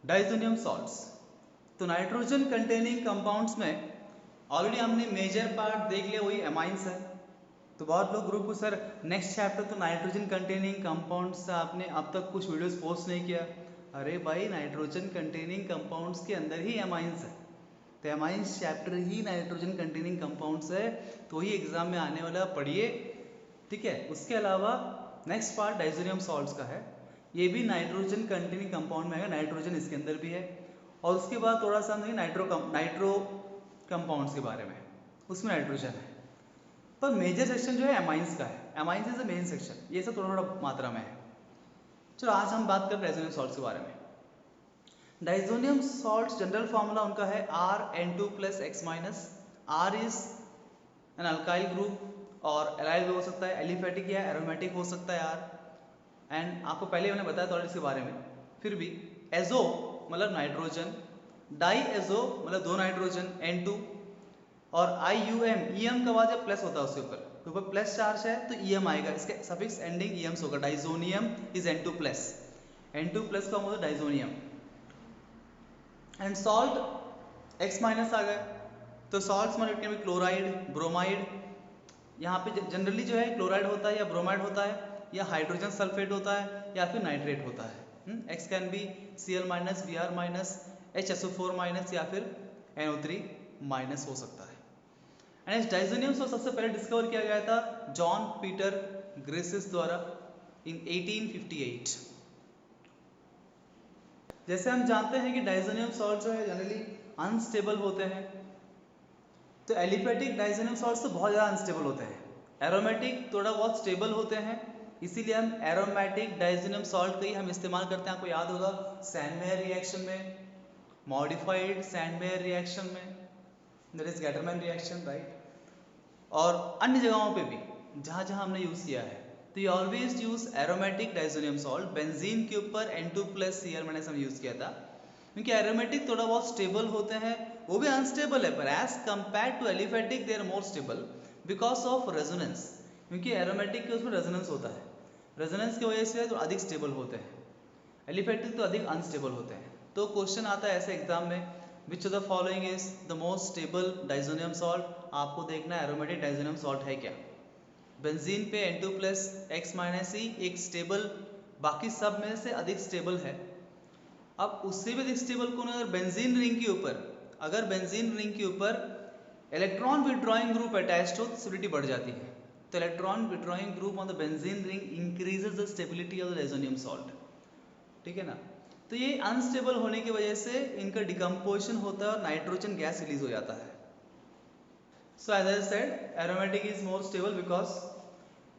Diazonium salts. तो nitrogen containing compounds में already हमने मेजर पार्ट देख लिया, वही एमाइंस है। तो बहुत लोग ग्रुप को सर नेक्स्ट चैप्टर तो नाइट्रोजन कंटेनिंग कंपाउंड्स से आपने अब तक कुछ वीडियोस पोस्ट नहीं किया। अरे भाई, नाइट्रोजन कंटेनिंग कंपाउंड्स के अंदर ही एमाइंस है, तो एमाइंस चैप्टर ही नाइट्रोजन कंटेनिंग कंपाउंड्स है, तो ही एग्जाम में आने वाला पढ़िए। ठीक है, उसके अलावा नेक्स्ट पार्ट डाइजोनियम सॉल्ट्स का है, ये भी नाइट्रोजन कंटेनिंग कंपाउंड में है, नाइट्रोजन इसके अंदर भी है। और उसके बाद थोड़ा सा हम नाइट्रो कंपाउंड्स के बारे में, उसमें नाइट्रोजन है। पर मेजर सेक्शन जो है एमाइंस का है, amines is the main section, ये सब थोड़ा थोड़ा मात्रा में है। चलो आज हम बात करें डाइजोनियम सॉल्ट्स के बारे में। डाइजोनियम सॉल्ट्स जनरल फार्मूला उनका है Rn2+X-। R is an alkyl group और एलाइल भी हो सकता है, एलिफेटिक या एरोमेटिक हो सकता है R। एंड आपको पहले मैंने बताया था इसके बारे में, फिर भी एजो मतलब नाइट्रोजन, डाई एजो मतलब दो नाइट्रोजन N2, और IUM EM का बाद जब प्लस होता है उसके ऊपर प्लस चार्ज है तो EM आएगा, इसके सफिक्स एंडिंग EMs होगा। डाइजोनियम इज N2+, N2+ का मतलब डाइजोनियम। एंड सॉल्ट X- आ गए, तो सॉल्ट्स में it can be chloride, bromide. यहाँ पे जनरली जो है क्लोराइड होता है या ब्रोमाइड होता है या हाइड्रोजन सल्फेट होता है या फिर नाइट्रेट होता है। X can be Cl-, Br-, HSO4- या फिर NO3- हो सकता है। एंड डाइजोनियम सॉल्ट सबसे पहले डिस्कवर किया गया था जॉन पीटर ग्रेसिस द्वारा इन 1858। जैसे हम जानते हैं कि डाइजोनियम सॉल्ट जो है जनरली अनस्टेबल होते हैं, तो एलिफेटिक डाइजोनियम सॉल्ट्स तो बहुत ज़्यादा अनस्टेबल होते हैं, एरोमेटिक थोड़ा बहुत स्टेबल होते हैं, इसीलिए हम एरोमेटिक डाइजोनियम सॉल्ट का ही हम इस्तेमाल करते हैं। आपको याद होगा सैंडमेयर रिएक्शन में, मॉडिफाइड सैंडमेयर रिएक्शन में, that is Gattermann reaction, right, और अन्य जगहों पे भी जहाँ जहाँ हमने यूज़ किया है। तो ये always use aromatic diazonium salt. Benzene के ऊपर N2+Cl- हम यूज़ किया था, क्योंकि एरोमेटिक थोड़ा बहुत स्टेबल होते हैं, वो भी अनस्टेबल है, पर as compare to aliphatic they are more stable because of resonance, क्योंकि एरोमेटिक के उसमें रेजोनेंस होता है, रेजोनेंस की वजह से तो अधिक स्टेबल होते हैं, एलिफेटिक तो अधिक अनस्टेबल होते हैं। तो क्वेश्चन आता है ऐसे एग्जाम में, which of the following is the most stable diazonium salt. आपको देखना है एरोमेटिक डाइजोनियम सॉल्ट है क्या। बेंजीन पे N2+X-C एक स्टेबल, बाकी सब में से अधिक स्टेबल है। अब उससे भी अधिक स्टेबल कौन है, अगर बेंजीन रिंग के ऊपर, अगर बेंजीन रिंग के ऊपर इलेक्ट्रॉन विड्रॉइंग ग्रुप अटैच्ड हो तो स्टेबिलिटी बढ़ जाती है। तो electron withdrawing group on the benzene ring increases the stability of the diazonium salt. ठीक है ना। तो ये अनस्टेबल होने की वजह से इनका डिकम्पोजिशन होता है और नाइट्रोजन गैस रिलीज हो जाता है। So as I said, aromatic is more stable because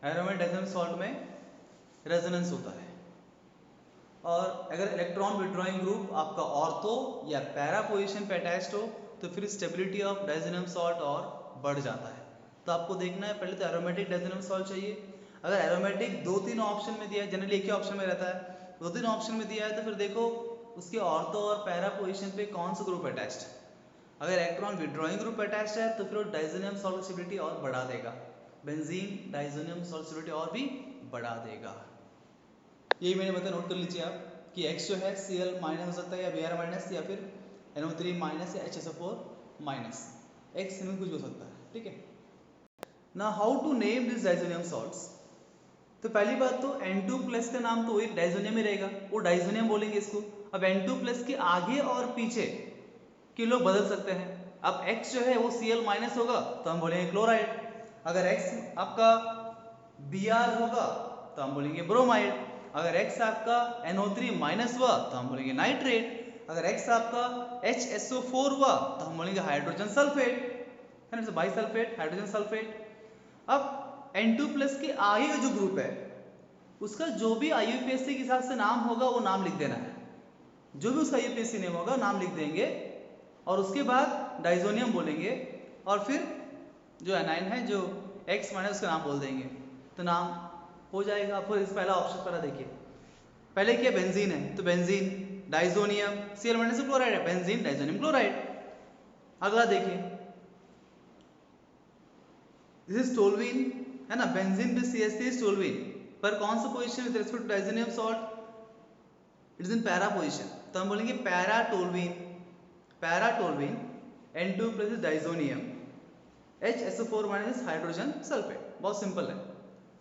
aromatic diazonium salt में रेजोनेंस होता है। और अगर इलेक्ट्रॉन विड्रॉइंग ग्रुप आपका ऑर्थो या पैरा पोजीशन पे अटैच्ड हो तो फिर स्टेबिलिटी ऑफ डाइजोनियम सॉल्ट और बढ़ जाता है। तो आपको देखना है, पहले तो एरोमेटिक डाइजोनियम सॉल्ट चाहिए। अगर एरोमेटिक 2-3 ऑप्शन में दिया है, जनरली एक ही ऑप्शन में रहता है, 2-3 ऑप्शन में दिया है तो फिर देखो उसके ऑर्थो और पैरा पोजीशन पे कौन सा ग्रुप अटैच्ड है। अगर इलेक्ट्रॉन विड्रॉइंग ग्रुप अटैच्ड है तो फिर वो डाइजोनियम सॉल्ट स्टेबिलिटी और बढ़ा देगा, बेंजीन डाइजोनियम सॉल्ट स्टेबिलिटी और भी बढ़ा देगा। यही मैंने बताया, नोट कर लीजिए आप कि X जो है Cl- हो सकता है या Br- या फिर NO3- या HSO4-। X इनमें कुछ हो सकता है, ठीक है ना। How to name this diazonium salts. तो पहली बात तो N2+ का नाम तो वही डाइजोनियम ही रहेगा, वो डाइजोनियम बोलेंगे इसको। अब N2+ के आगे और पीछे के लोग बदल सकते हैं। अब X जो है वो Cl- होगा तो हम बोलेंगे क्लोराइड, अगर X आपका Br होगा तो हम बोलेंगे ब्रोमाइड, अगर X आपका NO3- हुआ तो हम बोलेंगे नाइट्रेट, अगर X आपका HSO4 हुआ तो हम बोलेंगे हाइड्रोजन सल्फेट, है ना, बाइसल्फेट हाइड्रोजन सल्फेट। अब N2+ के आगे का जो ग्रुप है उसका जो भी IUPAC के हिसाब से नाम होगा वो नाम लिख देना है, जो भी उसका IUPAC नेम होगा नाम लिख देंगे, और उसके बाद डाइजोनियम बोलेंगे, और फिर जो एनाइन है जो X- उसका नाम बोल देंगे, तो नाम हो जाएगा। आपको इस पहला ऑप्शन पर देखिए, पहले क्या बेंजीन है तो बेंजीन, डाइजोनियम Cl- से क्लोराइड है, बेंजीन डाइजोनियम क्लोराइड। अगला देखिए, दिस इज टोल्यूइन, है ना, बेंजीन पे CH3 इज टोल्यूइन, पर कौन सा position with respect to diazonium salt, it is in para position, तो हम बोलेंगे paratoluene N2 plus diazonium HSO4 minus hydrogen sulphate. बहुत सिंपल है।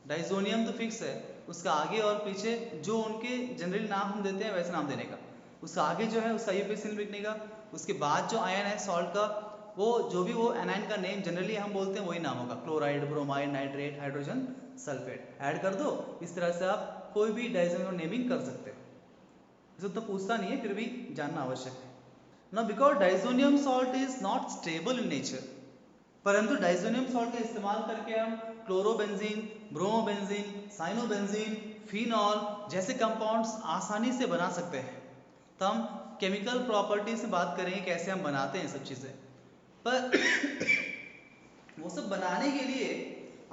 डाइजोनियम तो फिक्स है, उसका आगे और पीछे जो उनके जनरल नाम हम देते हैं वैसे नाम देने का, उसका आगे जो है उसका IUPAC लिखने का, उसके बाद जो आयन है सॉल्ट का वो जो भी वो एनायन का नेम जनरली हम बोलते हैं वही नाम होगा, chloride, bromide, nitrate, hydrogen sulphate add कर दो। इस तरह से आप कोई भी डाइजोनियम नेमिंग कर सकते हो। इसे तो पूछता नहीं है, फिर भी जानना आवश्यक है। Now because diazonium salt is not stable in nature, परंतु डाइजोनियम सॉल्ट का इस्तेमाल करके हम क्लोरोबेंजीन, ब्रोमोबेंजीन, साइनोबेंजीन, फिनॉल जैसे कंपाउंड्स आसानी से बना सकते हैं। तो हम केमिकल प्रॉपर्टी से बात करेंगे कैसे हम बनाते हैं सब चीज़ें, पर वो सब बनाने के लिए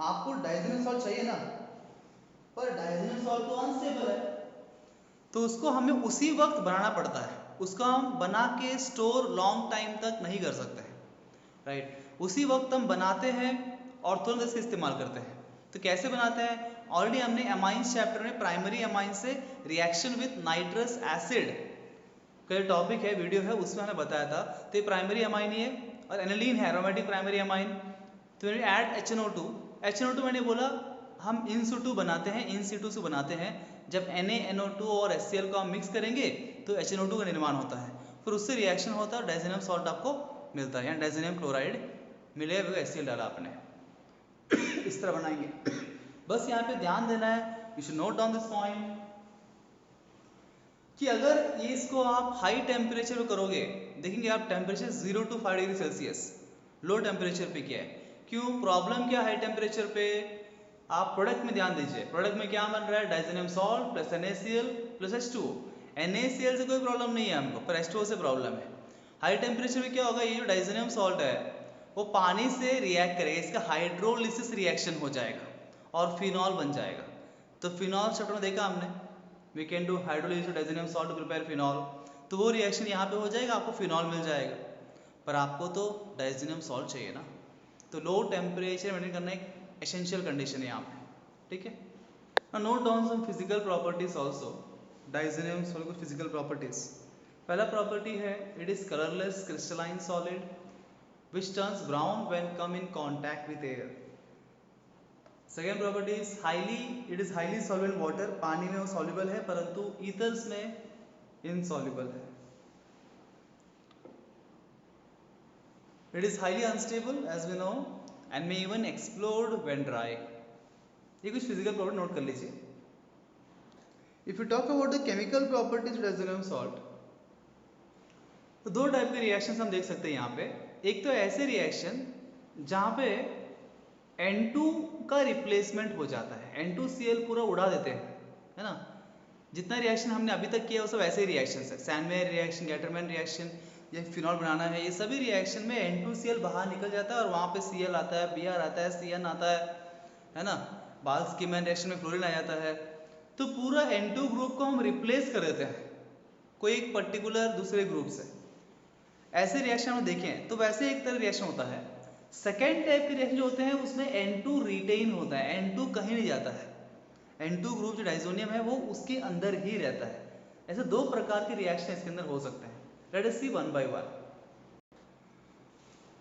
आपको डाइजोनियम सॉल्ट चाहिए ना, पर डाइजोनियम सॉल्ट तो अनस्टेबल है, तो उसको हमें उसी वक्त बनाना पड़ता है, उसको हम बना के स्टोर लॉन्ग टाइम तक नहीं कर सकते हैं, राइट। उसी वक्त हम बनाते हैं और तुरंत इसका इस्तेमाल करते हैं। तो कैसे बनाते हैं? ऑलरेडी हमने एमाइंस चैप्टर में प्राइमरी एमाइन से रिएक्शन विथ नाइट्रस एसिड का टॉपिक है, वीडियो है, उसमें हमने बताया था। तो ये प्राइमरी एमाइन ही है और एनिलीन है एरोमेटिक प्राइमरी एमाइन। तो ऐड HNO2 मैंने बोला हम इन situ बनाते हैं, इन situ से बनाते हैं। जब NaNO2 और HCl को हम मिक्स करेंगे तो HNO2 का निर्माण होता है, फिर उससे रिएक्शन होता है और डाइजोनियम सॉल्ट आपको मिलता है, यानी डाइजोनियम क्लोराइड मिले हुए HCl डाला आपने। इस तरह बनाएंगे। बस यहाँ पे ध्यान देना है, you should note down this point कि अगर ये इसको आप हाई टेम्परेचर पे करोगे, देखेंगे आप temperature 0 to 5 degree Celsius low temperature पे किया है। क्यों प्रॉब्लम क्या हाई टेम्परेचर पे? आप प्रोडक्ट में ध्यान दीजिए, प्रोडक्ट में क्या बन रहा है? Diazonium salt plus NaCl plus H2O। NaCl से कोई प्रॉब्लम नहीं है हमको, पर H2O से प्रॉब्लम है। हाई टेम्परेचर में क्या होगा, ये जो डाइजोनियम सॉल्ट है वो पानी से रिएक्ट करेगा, इसका हाइड्रोलिसिस रिएक्शन हो जाएगा और फिनॉल बन जाएगा। तो फिनॉल चैप्टर में देखा हमने, we can do hydrolysis diazonium salt to prepare phenol, तो वो रिएक्शन यहाँ पे हो जाएगा, आपको फिनॉल मिल जाएगा। पर आपको तो डाइजोनियम सॉल्ट चाहिए ना, तो लो टेम्परेचर मेंटेन करना एक एसेंशियल कंडीशन है यहाँ पे, ठीक है। Now note down some physical properties also. Diazonium salt की फिजिकल प्रॉपर्टीज। पहला प्रॉपर्टी है it is colourless crystalline solid which turns brown when come in contact with air. Second property is it is highly solvent water, पानी में वो soluble है परंतु ethers में insoluble है। It is highly unstable as we know and may even explode when dry. ये कुछ physical property note कर लीजिए। If you talk about the chemical properties diazonium salt, तो दो टाइप के रिएक्शंस हम देख सकते हैं यहाँ पे। एक तो ऐसे रिएक्शन जहाँ पे N2 का रिप्लेसमेंट हो जाता है, N2Cl पूरा उड़ा देते हैं, है ना। जितना रिएक्शन हमने अभी तक किया वो सब ऐसे ही रिएक्शन है, सैनमेयर रिएक्शन, गैटरमैन रिएक्शन, ये फिनॉल बनाना है, ये सभी रिएक्शन में N2Cl बाहर निकल जाता है और वहाँ पे Cl आता है, Br आता है, Cn आता है ना। बाल्स-कीमैन रिएक्शन में फ्लोरीन आ जाता है। तो पूरा N2 ग्रुप को हम रिप्लेस कर देते हैं कोई एक पर्टिकुलर दूसरे ग्रुप से। ऐसे रिएक्शन हम देखें तो वैसे एक तरह रिएक्शन होता है। सेकेंड टाइप के रिएक्शन जो होते हैं उसमें N2 रिटेन होता है, N2 कहीं नहीं जाता है, N2 ग्रुप जो डाइजोनियम है वो उसके अंदर ही रहता है। ऐसे दो प्रकार के रिएक्शन इसके अंदर हो सकते हैं। Let us see one by one.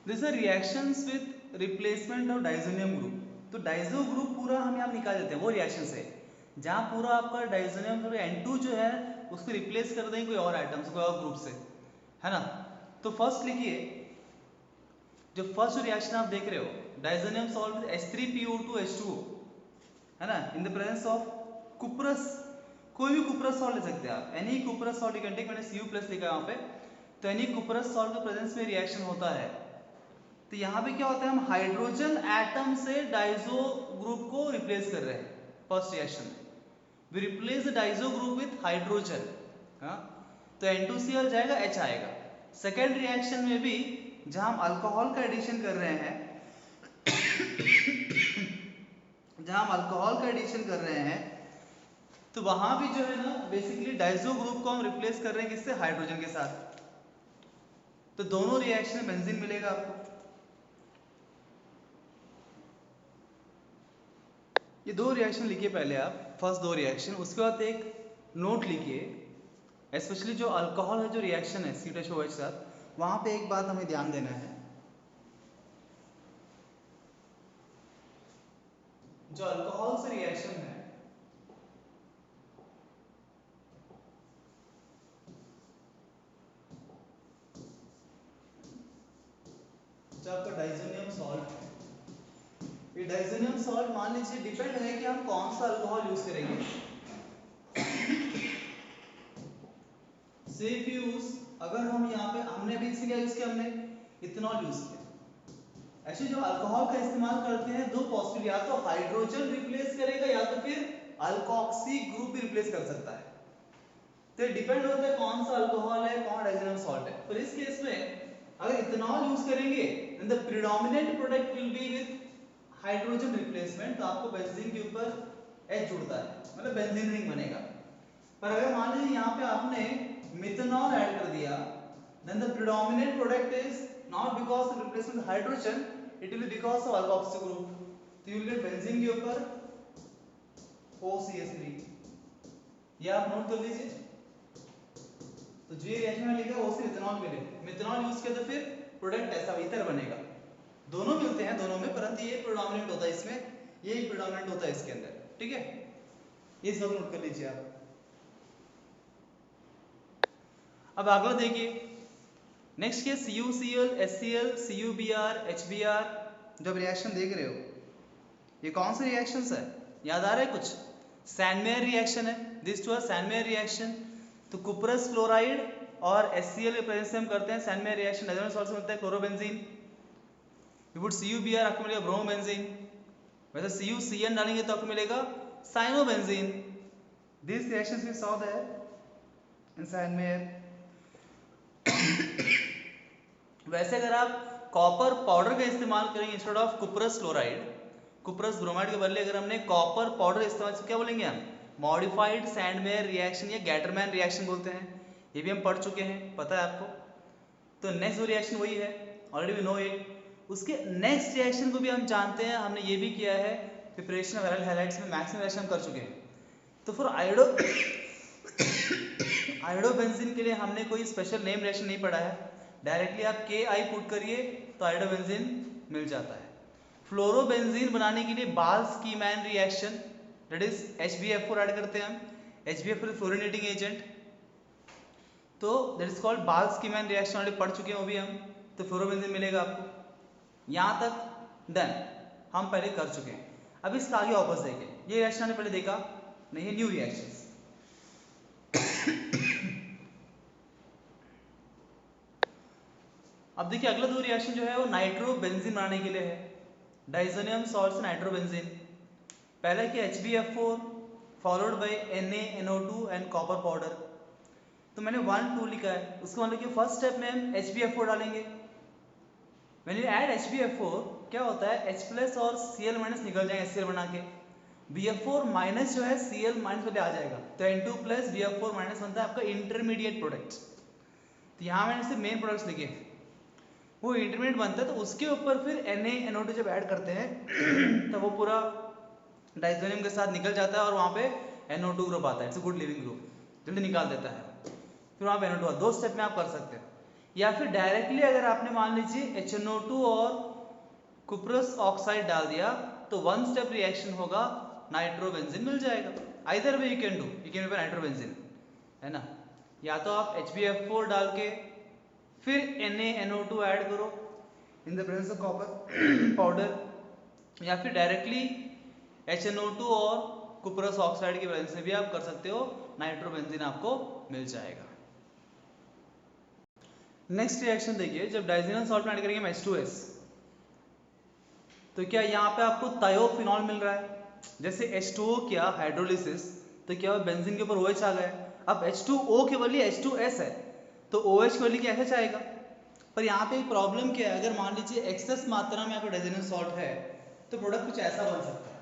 This are reactions with replacement of diazonium group. तो डाइजो ग्रुप पूरा हम यहाँ निकाल देते हैं वो रिएक्शन से जहाँ पूरा आपका डाइजोनियम N2 जो है उसको रिप्लेस कर देंगे कोई और आइटम से, कोई और ग्रुप से, है ना। तो फर्स्ट लिखिए, जो फर्स्ट रिएक्शन आप देख रहे हो डाइजोनियम सॉल्ट H3PO2H2O, है ना, in the presence of cuprous, कोई भी कुप्रस सॉल्ट ले सकते हैं आप, any cuprous salt you can take, मैंने Cu+ लिखा है यहाँ पे। तो एनी कुप्रस सॉल्ट के प्रेजेंस में रिएक्शन होता है। तो यहाँ पे क्या होता है, हम हाइड्रोजन एटम से डाइजो ग्रुप को रिप्लेस कर रहे हैं। First reaction we replace the diazo group with hydrogen, हाँ, तो N2Cl जाएगा, H आएगा। सेकेंड रिएक्शन में भी जहां हम अल्कोहल का एडिशन कर रहे हैं तो वहां भी जो है ना बेसिकली डाइजो ग्रुप को हम रिप्लेस कर रहे हैं किससे, हाइड्रोजन के साथ। तो दोनों रिएक्शन में बेंजीन मिलेगा आपको। ये दो रिएक्शन लिखिए पहले आप, फर्स्ट दो रिएक्शन, उसके बाद एक नोट लिखिए स्पेशली जो अल्कोहल है, जो रिएक्शन है C2H4 के साथ, वहाँ पे एक बात हमें ध्यान देना है, जो अल्कोहल से रिएक्शन है, जो आपका डाइजोनियम सॉल्ट है, ये डाइजोनियम सॉल्ट मान लीजिए डिपेंड है कि हम कौन सा अल्कोहल यूज करेंगे। से इफ यूज, अगर हम यहाँ पे हमने भी इसमें क्या यूज किया, हमने इथेनॉल यूज किया। एक्चुअली जो अल्कोहल का इस्तेमाल करते हैं दो पॉसिबल, या तो हाइड्रोजन रिप्लेस करेगा या तो फिर अल्कोक्सी ग्रुप भी रिप्लेस कर सकता है। तो ये डिपेंड होता है कौन सा अल्कोहल है, कौन डाइजोनियम सॉल्ट है। तो इस केस में अगर इथेनॉल यूज करेंगे then the predominant product will be with hydrogen replacement, तो आपको बेंजीन के ऊपर H जुड़ता है, मतलब बेंजीन रिंग बनेगा। पर अगर मान लीजिए यहाँ पे आपने मिथेनॉल ऐड कर दिया, then the predominant product is not because of replacement of hydrogen, it will be because of alkoxy group, तो you will get benzene के ऊपर OCH3, ये आप नोट कर लीजिए। तो जो ये रिएक्शन में लिखा है वो सिर्फ इथेनॉल के लिए, मिथेनॉल यूज किया तो फिर प्रोडक्ट ऐसा ईथर बनेगा। दोनों मिलते हैं दोनों में, परंतु ये प्रेडोमिनेंट होता है इसमें, ये प्रेडोमिनेंट होता है इसके अंदर, ठीक है, ये सब नोट कर लीजिए आप। अब अगला देखिए, नेक्स्ट के CuCl, HCl, CuBr, HBr, जब रिएक्शन देख रहे हो, ये कौन से रिएक्शंस है, याद आ रहा है कुछ? सैंडमेयर रिएक्शन है, this two are Sandmeyer reaction. तो कुपरस क्लोराइड और HCl के प्रेजेंस से हम करते हैं सैंडमेयर रिएक्शन, डाइजोनियम सॉल्ट से मिलता है क्लोरोबेंजीन। यू पुट CuBr, आपको मिलेगा ब्रोमोबेंजीन। वैसे CuCN डालेंगे तो आपको मिलेगा cyanobenzene. This reactions we saw that in Sandmeyer. वैसे अगर आप कॉपर पाउडर का इस्तेमाल करेंगे instead of cuprous chloride, cuprous bromide के बदले अगर हमने कॉपर पाउडर इस्तेमाल, क्या बोलेंगे हम? मॉडिफाइड सैंडमेयर रिएक्शन या गैटरमैन रिएक्शन बोलते हैं। ये भी हम पढ़ चुके हैं, पता है आपको। तो नेक्स्ट रिएक्शन वही है, ऑलरेडी वी नो इट। उसके नेक्स्ट रिएक्शन को भी हम जानते हैं, हमने ये भी किया है प्रिपरेशन ऑफ एराइल हैलाइड्स में, मैक्सिमम रिएक्शन हम कर चुके हैं। तो फिर आयोडोबेंजीन के लिए हमने कोई स्पेशल नेम रिएक्शन नहीं पढ़ा है, डायरेक्टली आप Ki पुट करिए तो आयोडोबेंजीन मिल जाता है। फ्लोरोबेंजीन बनाने के लिए Balz-Schiemann reaction, that is HbF4 add करते हैं हम, HbF4 फ्लोरिनेटिंग एजेंट, तो that is called Balz-Schiemann reaction, already पढ़ चुके हैं वो भी हम। तो फ्लोरोबेंजीन मिलेगा आपको। यहाँ तक डन, हम पहले कर चुके हैं। अब इसका आगे वापस देखिए, ये रिएक्शन हमने पहले देखा नहीं, है न्यू रिएक्शंस। अब देखिए अगला दो रिएक्शन जो है वो नाइट्रोबेंजीन बनाने के लिए है, डाइजोनियम सॉल्ट से नाइट्रोबेंजीन। पहला कि HbF4 followed by NaNO2 and copper powder. तो मैंने 1 2 लिखा है, उसका मतलब कि फर्स्ट स्टेप में हम HbF4 डालेंगे। व्हेन यू ऐड HbF4 क्या होता है, H प्लस और Cl माइनस निकल जाएंगे HCl बना के, BF4 माइनस जो है Cl माइनस वाले आ जाएगा, तो N2 प्लस BF4 माइनस बनता है आपका इंटरमीडिएट प्रोडक्ट। तो यहाँ मैंने सिर्फ मेन प्रोडक्ट्स लिखे, वो इंटरमीडिएट बनता है, तो उसके ऊपर फिर NaNO2 जब ऐड करते हैं तो वो पूरा डाइजोनियम के साथ निकल जाता है और वहाँ पे NO2 ग्रुप आता है, it's a good leaving group, जल्दी निकाल देता है। फिर वहाँ पे NO2, दो स्टेप में आप कर सकते हैं। या फिर डायरेक्टली अगर आपने मान लीजिए HNO2 और कुपरस ऑक्साइड डाल दिया तो वन स्टेप रिएक्शन होगा, नाइट्रोबेंजीन मिल जाएगा। Either way you can do, you can prepare nitrobenzene, है ना। या तो आप HbF4 डाल के फिर NaNO2 ऐड करो इन the presence of copper powder, या फिर डायरेक्टली HNO2 और कुपरस ऑक्साइड की प्रेजेंस से भी आप कर सकते हो, नाइट्रोबेंजीन आपको मिल जाएगा। नेक्स्ट रिएक्शन देखिए, जब डाइजोनियम सॉल्ट में ऐड करेंगे हम H2S, तो क्या यहाँ पे आपको थायोफिनॉल मिल रहा है। जैसे H2O किया हाइड्रोलिसिस तो क्या हुआ, बेंजीन के ऊपर OH आ गया। अब H2O के बदले H2S है तो OH के बदले क्या ऐसा आएगा। पर यहाँ पे एक प्रॉब्लम क्या है, अगर मान लीजिए एक्सेस मात्रा में आपका डाइजोनियम सॉल्ट है तो प्रोडक्ट कुछ ऐसा बन सकता है,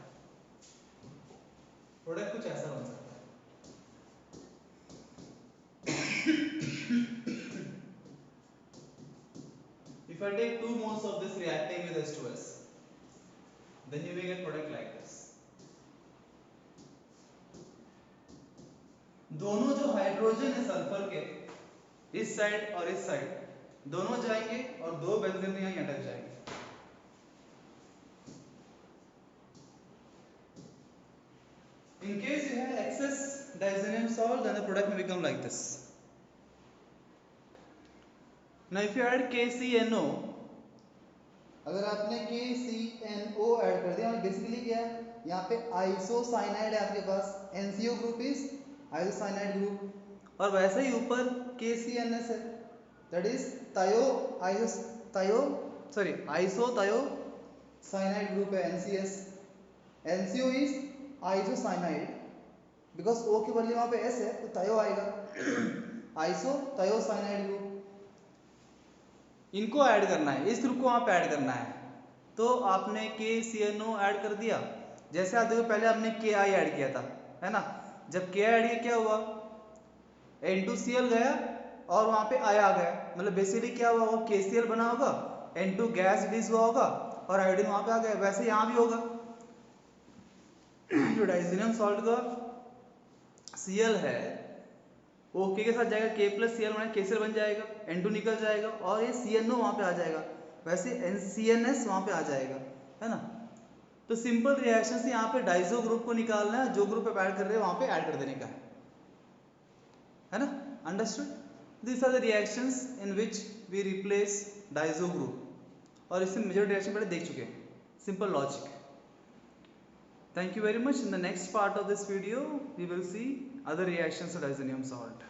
प्रोडक्ट कुछ ऐसा बन सकता है। If I take 2 moles of this reacting with H2S, then you will get product like this. दोनों जो हाइड्रोजन है सल्फर के इस साइड और इस साइड दोनों जाएंगे और दो बेंजीन यहाँ अटक जाएंगे। In case you have excess diazonium salt, then the product may become like this. Now if you add KCNO, अगर आपने KCNO ऐड कर दिया, बेसिकली क्या है, यहाँ पे आइसोसाइनाइड है आपके पास, NCO group is isocyanide group, और वैसे ही ऊपर KCNS है, दैट इज आइसोथायोसाइनाइड ग्रुप है NCS। NCO is isocyanide, because O के बदले वहां पे S है तो थायो आएगा, आइसोथायोसाइनाइड ग्रुप। इनको ऐड करना है, इस ग्रुप को वहां पे ऐड करना है, तो आपने KCNO ऐड कर दिया। जैसे आप देखो पहले आपने KI ऐड किया था, है ना, जब KI ऐड किया क्या हुआ, N2Cl गया और वहां पे I आ गया, मतलब बेसिकली क्या हुआ, वो KCl बना होगा, N2 गैस रिलीज हुआ होगा और आयोडीन वहां पे आ गया। वैसे यहाँ भी होगा, जो डाइजीनियम सॉल्ट का Cl है वो K के साथ जाएगा, K प्लस Cl बना KCl बन जाएगा, N2 निकल जाएगा और ये CNO वहां पे आ जाएगा, वैसे CNS वहां पे आ जाएगा, है ना। तो सिंपल रिएक्शन से यहाँ पे डाइजो ग्रुप को निकालना है, जो ग्रुप ऐड कर रहे हैं वहां पे ऐड कर देने का है ना। Understood? This are the reactions in which we replace diazo group, और इसमें मेजर रिएक्शन पहले देख चुके हैं, simple logic. Thank you very much. In the next part of this video, we will see other reactions of diazonium salt.